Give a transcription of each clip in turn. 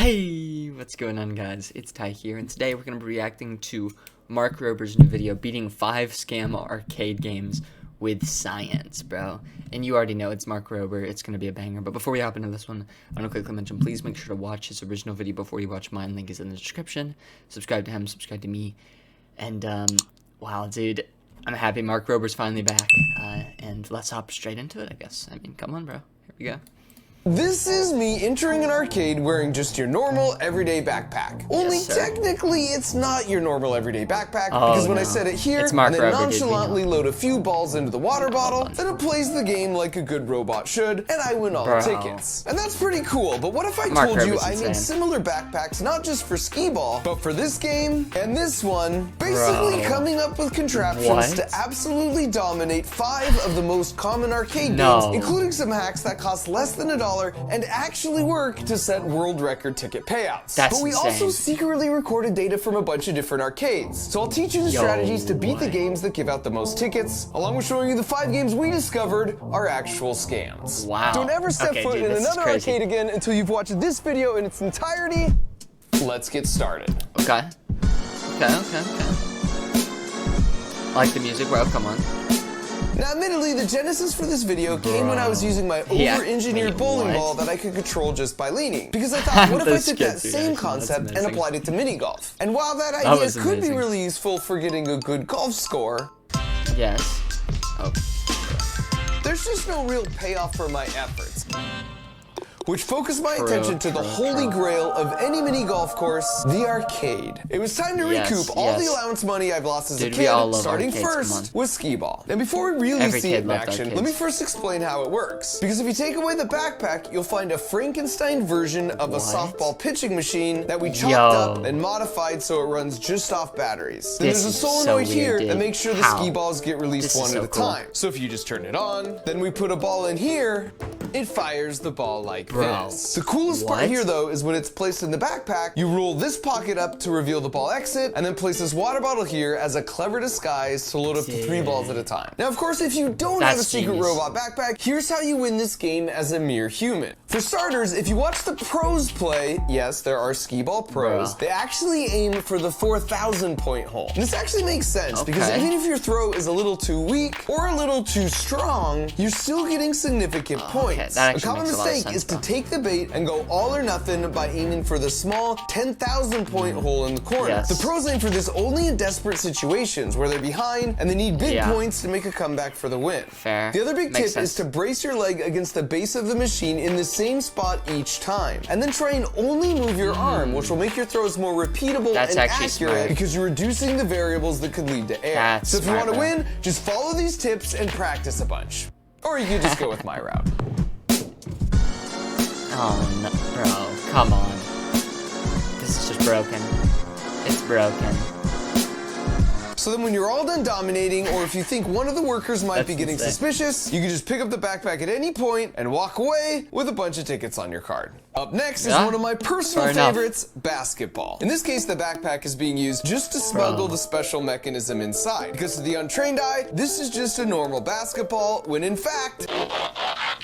Hey, what's going on, guys? It's Ty here, and today we're going to be reacting to Mark Rober's new video, beating 5 scam arcade games with science, bro. And you already know it's Mark Rober, it's going to be a banger. But before we hop into this one, I want to quickly mention, please make sure to watch his original video before you watch mine. Link is in the description. Subscribe to him, subscribe to me. And, wow, dude, I'm happy Mark Rober's finally back. And let's hop straight into it, I guess. I mean, come on, bro. Here we go. This is me entering an arcade wearing just your normal everyday backpack. Only technically it's not your normal everyday backpack because when I set it here and then nonchalantly load a few balls into the water bottle, then it plays the game like a good robot should, and I win all the tickets. And that's pretty cool, but what if I told you I made similar backpacks not just for skee-ball, but for this game and this one, basically coming up with contraptions to absolutely dominate 5 of the most common arcade games, including some hacks that cost less than $1 and actually work to set world record ticket payouts. But we also secretly recorded data from a bunch of different arcades. So I'll teach you the strategies to beat the games that give out the most tickets, along with showing you the 5 games we discovered are actual scams. Wow. Don't ever step foot in another arcade again until you've watched this video in its entirety. Let's get started. Okay. I like the music, bro. Come on. Now, admittedly, the genesis for this video came when I was using my over-engineered bowling ball that I could control just by leaning. Because I thought, what if I took that same concept and applied it to mini golf? And while that idea could be really useful for getting a good golf score, there's just no real payoff for my efforts, which focused my attention to the holy grail of any mini golf course, the arcade. It was time to recoup all the allowance money I've lost as a kid, starting first with skee-ball. And before we really see it in action, let me first explain how it works. Because if you take away the backpack, you'll find a Frankenstein version of a softball pitching machine that we chopped up and modified so it runs just off batteries. Then there's a solenoid here that makes sure the skee balls get released one at a time. So if you just turn it on, then we put a ball in here, it fires the ball like this. The coolest part here, though, is when it's placed in the backpack, you roll this pocket up to reveal the ball exit, and then place this water bottle here as a clever disguise to load up to 3 balls at a time. Now, of course, if you don't have a secret robot backpack, here's how you win this game as a mere human. For starters, if you watch the pros play, yes, there are skee-ball pros, they actually aim for the 4,000 point hole. And this actually makes sense because even if your throw is a little too weak or a little too strong, you're still getting significant points. A common mistake is to take the bait and go all or nothing by aiming for the small 10,000 point hole in the corner. The pros aim for this only in desperate situations where they're behind and they need big points to make a comeback for the win. The other big tip is to brace your leg against the base of the machine in the same spot each time, and then try and only move your arm, which will make your throws more repeatable and accurate because you're reducing the variables that could lead to error. So if you want to win, just follow these tips and practice a bunch. Or you could just go with my route. Oh, no, bro, come on. This is just broken. It's broken. So then when you're all done dominating, or if you think one of the workers might be getting suspicious, you can just pick up the backpack at any point and walk away with a bunch of tickets on your card. Up next is one of my personal favorites, basketball. In this case, the backpack is being used just to smuggle the special mechanism inside. Because to the untrained eye, this is just a normal basketball, when in fact,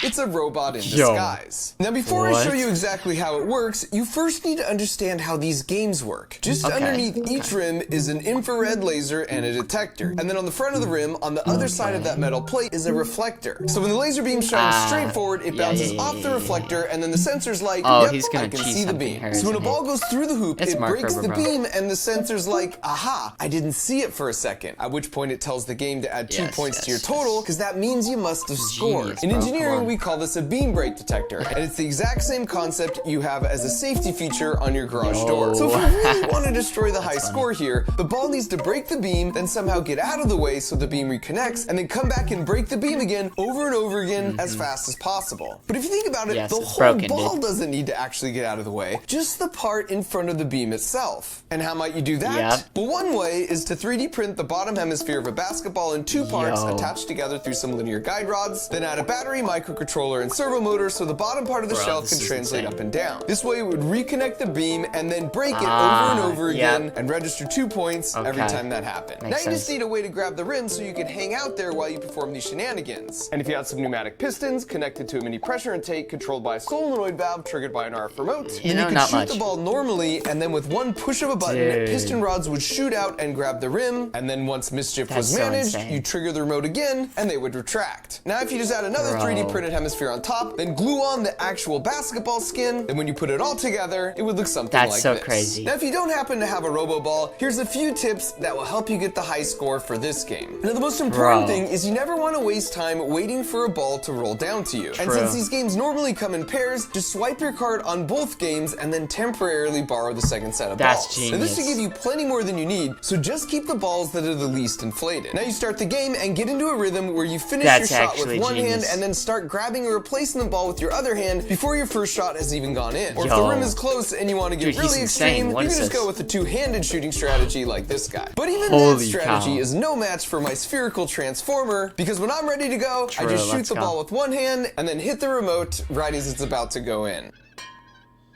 it's a robot in disguise. Now, before I show you exactly how it works, you first need to understand how these games work. Just underneath each rim is an infrared laser and a detector. And then on the front of the rim, on the other side of that metal plate, is a reflector. So when the laser beam shines straight forward, it bounces off the reflector, and then the sensor's like, yep, I can see the beam. So when a ball goes through the hoop, it breaks the beam, and the sensor's like, aha, I didn't see it for a second. At which point it tells the game to add 2 points to your total, because that means you must have scored. In engineering, we call this a beam break detector, and it's the exact same concept you have as a safety feature on your garage door. So if you really want to destroy the high score here, the ball needs to break the beam, then somehow get out of the way so the beam reconnects, and then come back and break the beam again over and over again as fast as possible. But if you think about it, the whole ball doesn't need to actually get out of the way, just the part in front of the beam itself. And how might you do that? Well, one way is to 3D print the bottom hemisphere of a basketball in 2 parts attached together through some linear guide rods, then add a battery, micro microcontroller and servo motor so the bottom part of the shell can translate up and down. This way it would reconnect the beam and then break it over and over again and register 2 points every time that happened. Now you just need a way to grab the rim so you can hang out there while you perform these shenanigans. And if you had some pneumatic pistons connected to a mini pressure intake controlled by a solenoid valve triggered by an RF remote, then you could shoot the ball normally, and then with one push of a button, piston rods would shoot out and grab the rim, and then once mischief was managed, you trigger the remote again, and they would retract. Now if you just add another 3D printed hemisphere on top, then glue on the actual basketball skin, and when you put it all together, it would look something like this. That's so crazy. Now if you don't happen to have a robo ball, here's a few tips that will help you get the high score for this game. Now the most important thing is you never want to waste time waiting for a ball to roll down to you. And since these games normally come in pairs, just swipe your card on both games and then temporarily borrow the second set of balls. Genius. Now this should give you plenty more than you need, so just keep the balls that are the least inflated. Now you start the game and get into a rhythm where you finish your shot with one hand and then start grabbing or replacing the ball with your other hand before your first shot has even gone in. Or if the rim is close and you want to get really extreme, you can just go with a two-handed shooting strategy like this guy. But even that strategy is no match for my spherical transformer, because when I'm ready to go, I just shoot the ball with one hand and then hit the remote right as it's about to go in.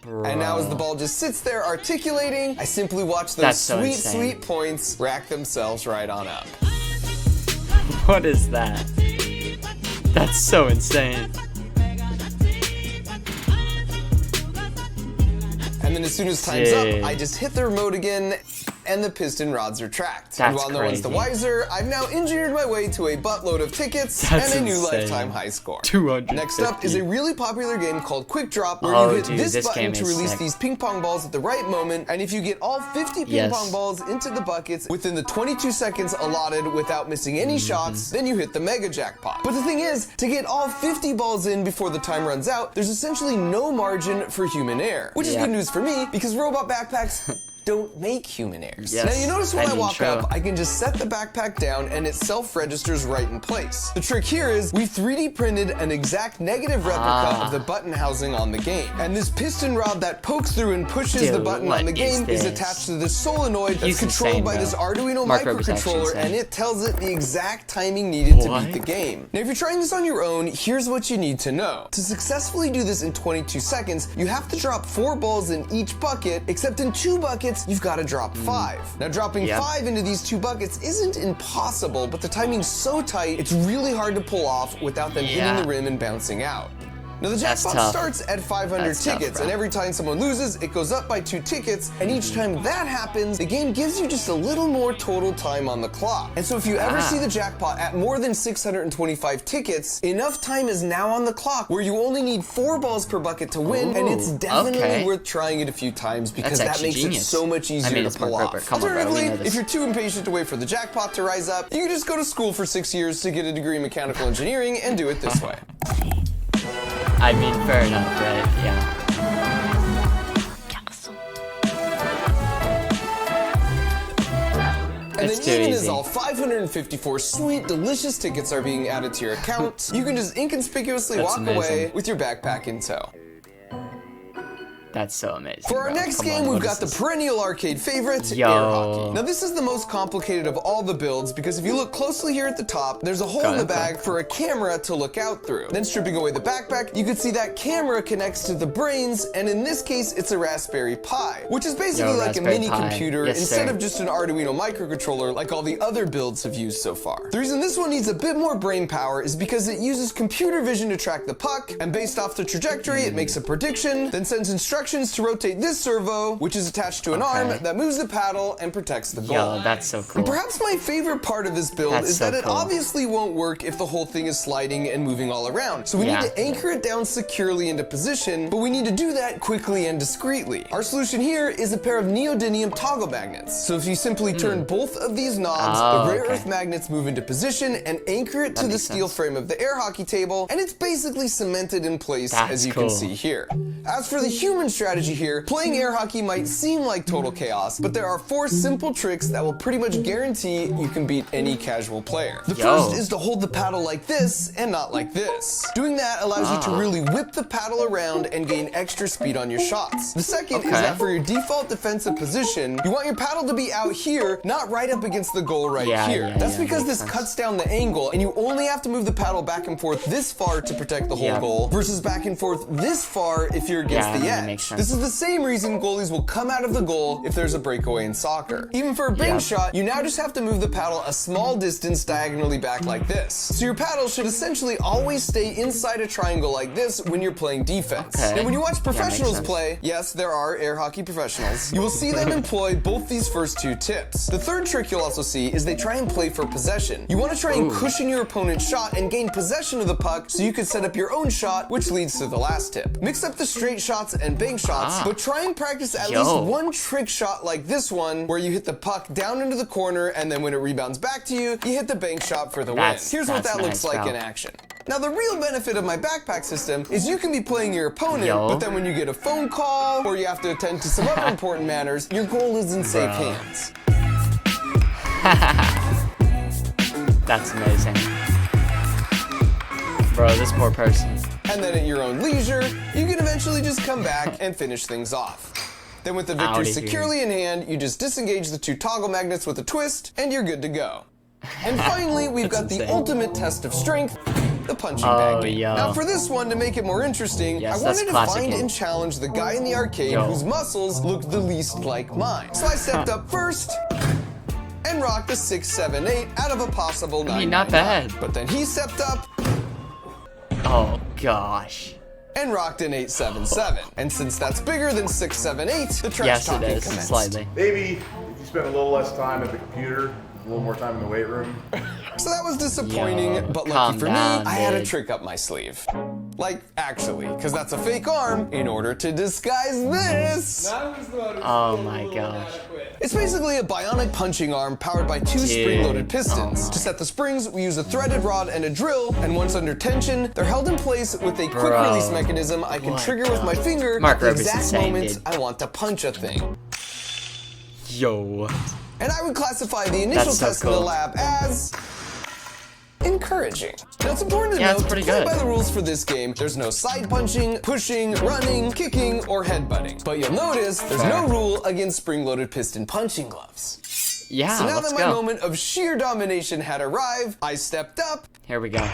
And now as the ball just sits there articulating, I simply watch those sweet points rack themselves right on up. What is that? That's so insane. And then as soon as time's up, I just hit the remote again, and the piston rods retract. And while no one's the wiser, I've now engineered my way to a buttload of tickets and a new lifetime high score. 250. Next up is a really popular game called Quick Drop, where you hit this button to release these ping pong balls at the right moment, and if you get all 50 ping pong balls into the buckets within the 22 seconds allotted without missing any shots, then you hit the mega jackpot. But the thing is, to get all 50 balls in before the time runs out, there's essentially no margin for human error, which is good news for me, because robot backpacks don't make human errors. Now you notice when I walk up, I can just set the backpack down and it self-registers right in place. The trick here is we 3D printed an exact negative replica of the button housing on the game. And this piston rod that pokes through and pushes the button on the game is attached to this solenoid that's controlled by this Arduino microcontroller, and it tells it the exact timing needed to beat the game. Now if you're trying this on your own, here's what you need to know. To successfully do this in 22 seconds, you have to drop 4 balls in each bucket, except in 2 buckets, you've got to drop 5. Now dropping 5 into these 2 buckets isn't impossible, but the timing's so tight, it's really hard to pull off without them hitting the rim and bouncing out. Now the jackpot starts at 500 tickets, and every time someone loses, it goes up by 2 tickets, and each time that happens, the game gives you just a little more total time on the clock. And so if you ever see the jackpot at more than 625 tickets, enough time is now on the clock where you only need 4 balls per bucket to win, and it's definitely worth trying it a few times because that makes it so much easier to pull off. Alternatively, if you're too impatient to wait for the jackpot to rise up, you can just go to school for 6 years to get a degree in mechanical engineering and do it this way. I mean, fair enough, right? Yeah. And then even as all 554 sweet, delicious tickets are being added to your account, you can just inconspicuously walk away with your backpack in tow. That's so amazing. For our next game, we've got the perennial arcade favorite, air hockey. Now this is the most complicated of all the builds because if you look closely here at the top, there's a hole in the bag for a camera to look out through. Then stripping away the backpack, you can see that camera connects to the brains, and in this case, it's a Raspberry Pi, which is basically like a mini computer instead of just an Arduino microcontroller like all the other builds have used so far. The reason this one needs a bit more brain power is because it uses computer vision to track the puck, and based off the trajectory, it makes a prediction, then sends instructions to rotate this servo, which is attached to an arm that moves the paddle and protects the goal. Yo, that's so cool. And perhaps my favorite part of this build is that it obviously won't work if the whole thing is sliding and moving all around. So we need to anchor it down securely into position, but we need to do that quickly and discreetly. Our solution here is a pair of neodymium toggle magnets. So if you simply turn both of these knobs, the rare earth magnets move into position and anchor it to the steel frame of the air hockey table, and it's basically cemented in place as you can see here. As for the human strategy here. Playing air hockey might seem like total chaos, but there are 4 simple tricks that will pretty much guarantee you can beat any casual player. The first is to hold the paddle like this and not like this. Doing that allows you to really whip the paddle around and gain extra speed on your shots. The second is that for your default defensive position, you want your paddle to be out here, not right up against the goal right here. That's because this cuts down the angle, and you only have to move the paddle back and forth this far to protect the whole goal, versus back and forth this far if you're against the edge. This is the same reason goalies will come out of the goal if there's a breakaway in soccer. Even for a bank shot, you now just have to move the paddle a small distance diagonally back like this. So your paddle should essentially always stay inside a triangle like this when you're playing defense. And when you watch professionals play, yes, there are air hockey professionals, you will see them employ both these first 2 tips. The third trick you'll also see is they try and play for possession. You want to try and cushion your opponent's shot and gain possession of the puck so you can set up your own shot, which leads to the last tip. Mix up the straight shots and bank shots, but try and practice at least one trick shot like this one, where you hit the puck down into the corner, and then when it rebounds back to you, you hit the bank shot for the win. Here's what that looks like in action. Now, the real benefit of my backpack system is you can be playing your opponent, but then when you get a phone call or you have to attend to some other important matters, your goal is in safe hands. That's amazing. Bro, this poor person. And then at your own leisure, you can eventually just come back and finish things off. Then with the victory securely in hand, you just disengage the 2 toggle magnets with a twist, and you're good to go. And finally, we've got the ultimate test of strength, the punching bag game. Now for this one, to make it more interesting, I wanted to find and challenge the guy in the arcade whose muscles looked the least like mine. So I stepped up first and rocked a 678 out of a possible 9. Not bad. But then he stepped up. Oh gosh. And rocked an 877. And since that's bigger than 678, the trash talking commenced. Slightly. Maybe if you spend a little less time at the computer, a little more time in the weight room. So that was disappointing, but lucky for me, I had a trick up my sleeve. Like, actually, because that's a fake arm in order to disguise this. Oh my gosh. It's basically a bionic punching arm powered by 2 spring-loaded pistons. To set the springs, we use a threaded rod and a drill, and once under tension, they're held in place with a quick release mechanism I can trigger with my finger at the exact moment I want to punch a thing. Yo. And I would classify the initial test in the lab as encouraging. Now it's important to note, to play by the rules for this game, there's no side punching, pushing, running, kicking, or headbutting. But you'll notice there's no rule against spring-loaded piston punching gloves. Yeah, so now that my moment of sheer domination had arrived, I stepped up. Here we go.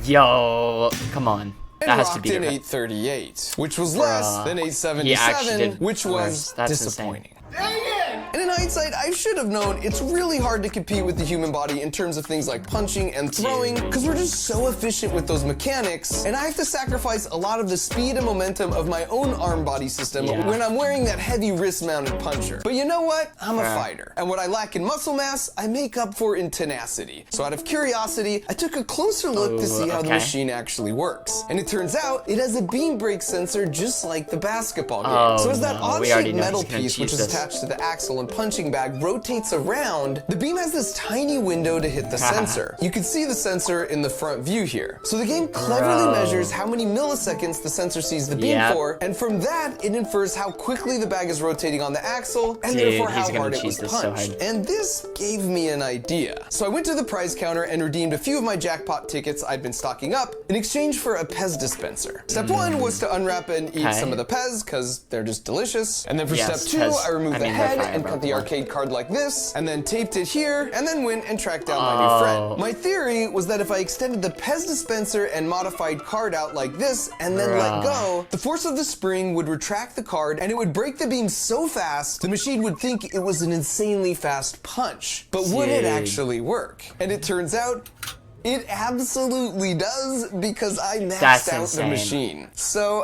Yo, come on. And rocked an 838, which was less than 877, which was disappointing. Dang it! And in hindsight, I should have known it's really hard to compete with the human body in terms of things like punching and throwing, because we're just so efficient with those mechanics, and I have to sacrifice a lot of the speed and momentum of my own arm body system when I'm wearing that heavy wrist-mounted puncher. But you know what? I'm a fighter, and what I lack in muscle mass, I make up for in tenacity. So out of curiosity, I took a closer look to see how the machine actually works. And it turns out it has a beam brake sensor just like the basketball game. So as that odd-shaped metal piece, which is attached to the axle and punching bag, rotates around, the beam has this tiny window to hit the sensor. You can see the sensor in the front view here. So the game cleverly measures how many milliseconds the sensor sees the beam for, and from that, it infers how quickly the bag is rotating on the axle, and therefore how hard it was punched. And this gave me an idea. So I went to the prize counter and redeemed a few of my jackpot tickets I'd been stocking up in exchange for a Pez dispenser. Step 1 was to unwrap and eat some of the Pez, because they're just delicious. And then for step 2, I removed the head and cut the arcade card like this, and then taped it here, and then went and tracked down my new friend. My theory was that if I extended the Pez dispenser and modified card out like this, and then let go, the force of the spring would retract the card, and it would break the beam so fast, the machine would think it was an insanely fast punch. But would it actually work? And it turns out, it absolutely does, because I maxed out the machine. So,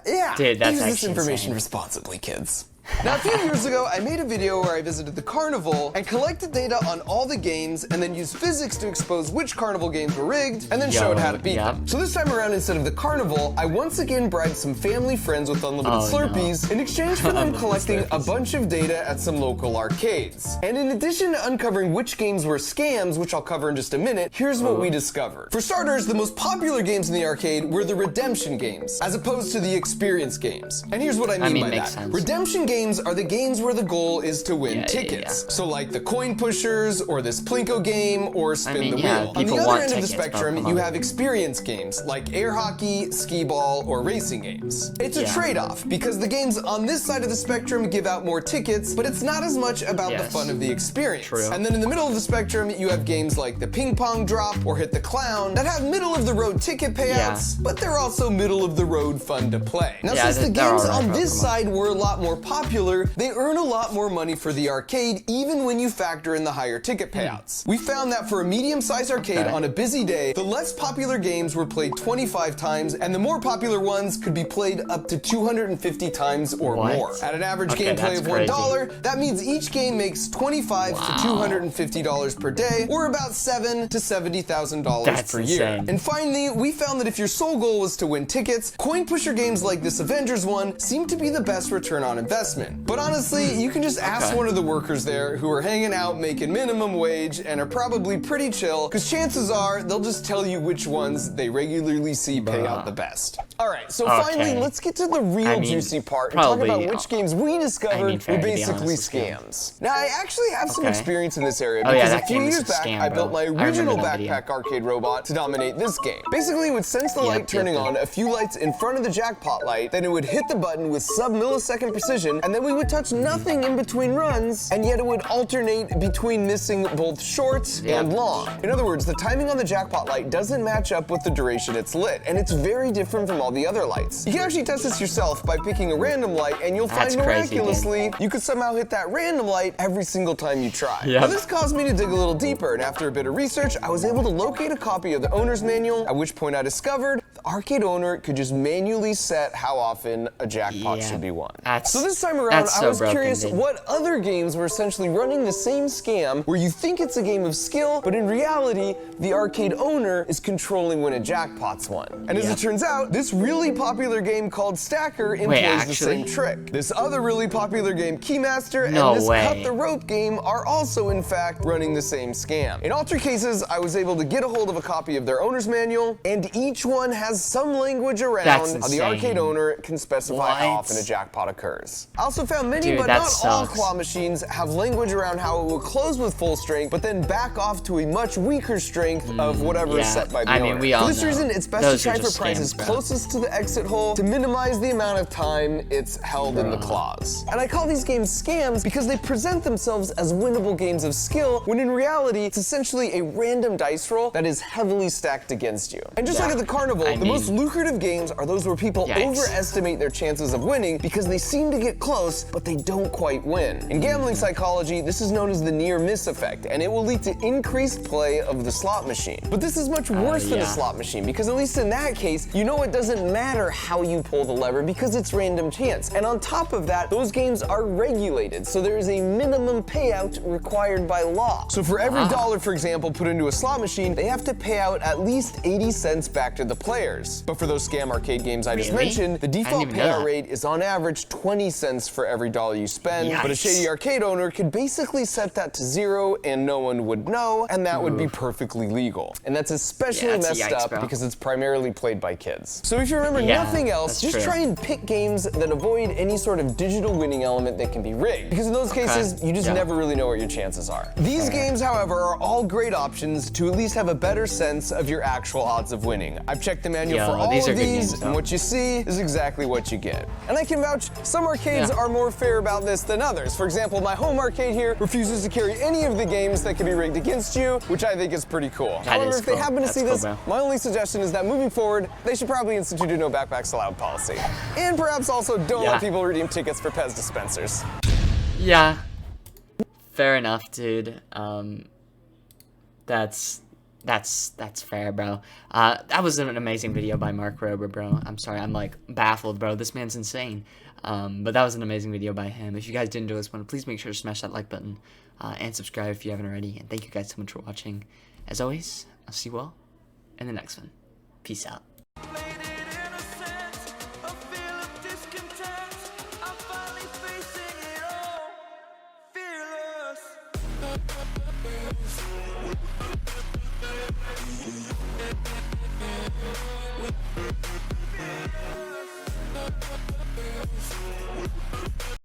yeah, use this information responsibly, kids. Now, a few years ago, I made a video where I visited the carnival and collected data on all the games and then used physics to expose which carnival games were rigged and then showed how to beat them. So this time around, instead of the carnival, I once again bribed some family friends with unlimited Slurpees in exchange for them collecting a bunch of data at some local arcades. And in addition to uncovering which games were scams, which I'll cover in just a minute, here's what we discovered. For starters, the most popular games in the arcade were the redemption games, as opposed to the experience games. And here's what I mean by that. Sense. Redemption games are the games where the goal is to win tickets. So like the coin pushers, or this Plinko game, or spin the wheel. On the other end of the spectrum, you have experience games, like air hockey, skee ball, or racing games. It's a trade-off, because the games on this side of the spectrum give out more tickets, but it's not as much about the fun of the experience. And then in the middle of the spectrum, you have games like the ping pong drop, or hit the clown, that have middle-of-the-road ticket payouts, but they're also middle-of-the-road fun to play. Now, since the games on this side were a lot more popular, they earn a lot more money for the arcade, even when you factor in the higher ticket payouts. We found that for a medium-sized arcade on a busy day, the less popular games were played 25 times, and the more popular ones could be played up to 250 times or more. At an average gameplay of $1, that means each game makes $25 to $250 per day, or about $7,000 to $70,000 per year. And finally, we found that if your sole goal was to win tickets, coin pusher games like this Avengers one seemed to be the best return on investment. But honestly, you can just ask one of the workers there who are hanging out making minimum wage and are probably pretty chill, because chances are they'll just tell you which ones they regularly see pay out the best. Alright, so finally, let's get to the real juicy part and talk about which games we discovered were basically scams. Now, I actually have some experience in this area because a few years back, I built my original backpack arcade robot to dominate this game. Basically, it would sense the light turning on a few lights in front of the jackpot light, then it would hit the button with sub-millisecond precision, and then we would touch nothing in between runs, and yet it would alternate between missing both short and long. In other words, the timing on the jackpot light doesn't match up with the duration it's lit, and it's very different from all the other lights. You can actually test this yourself by picking a random light, and you'll find miraculously you could somehow hit that random light every single time you try. Now, this caused me to dig a little deeper, and after a bit of research, I was able to locate a copy of the owner's manual, at which point I discovered the arcade owner could just manually set how often a jackpot should be won. So this time around, I was curious what other games were essentially running the same scam where you think it's a game of skill, but in reality, the arcade owner is controlling when a jackpot's won. And as it turns out, this really popular game called Stacker employs the same trick. This other really popular game, Keymaster, and this Cut the Rope game are also, in fact, running the same scam. In all three cases, I was able to get a hold of a copy of their owner's manual, and each one has some language around how the arcade owner can specify how often a jackpot occurs. I also found many, but not all claw machines have language around how it will close with full strength, but then back off to a much weaker strength of whatever is set by the owner. For this reason, it's best to try for prizes closest to the exit hole to minimize the amount of time it's held in the claws. And I call these games scams because they present themselves as winnable games of skill, when in reality, it's essentially a random dice roll that is heavily stacked against you. And just like at the carnival, the most lucrative games are those where people overestimate their chances of winning because they seem to get close, but they don't quite win. In gambling psychology, this is known as the near-miss effect, and it will lead to increased play of the slot machine. But this is much worse than a slot machine, because at least in that case, you know it doesn't matter how you pull the lever because it's random chance. And on top of that, those games are regulated, so there is a minimum payout required by law. So for every dollar, for example, put into a slot machine, they have to pay out at least 80 cents back to the players. But for those scam arcade games I just mentioned, the default payout rate is on average 20 cents for every dollar you spend, but a shady arcade owner could basically set that to 0 and no one would know, and that would be perfectly legal. And that's especially messed up because it's primarily played by kids. So if you remember nothing else, just try and pick games that avoid any sort of digital winning element that can be rigged, because in those cases, you just never really know what your chances are. These games, however, are all great options to at least have a better sense of your actual odds of winning. I've checked the manual for all of these, and what you see is exactly what you get. And I can vouch, some arcades are more fair about this than others. For example, my home arcade here refuses to carry any of the games that can be rigged against you, which I think is pretty cool. However, if they happen to see this, my only suggestion is that moving forward, they should probably institute a no backpacks allowed policy. And perhaps also don't let people redeem tickets for Pez dispensers. Yeah. Fair enough, dude. That's fair, bro. That was an amazing video by Mark Rober, bro. I'm sorry, I'm like baffled, bro. This man's insane. But that was an amazing video by him. If you guys did enjoy this one, please make sure to smash that like button and subscribe if you haven't already. And thank you guys so much for watching. As always, I'll see you all in the next one. Peace out. Fearless.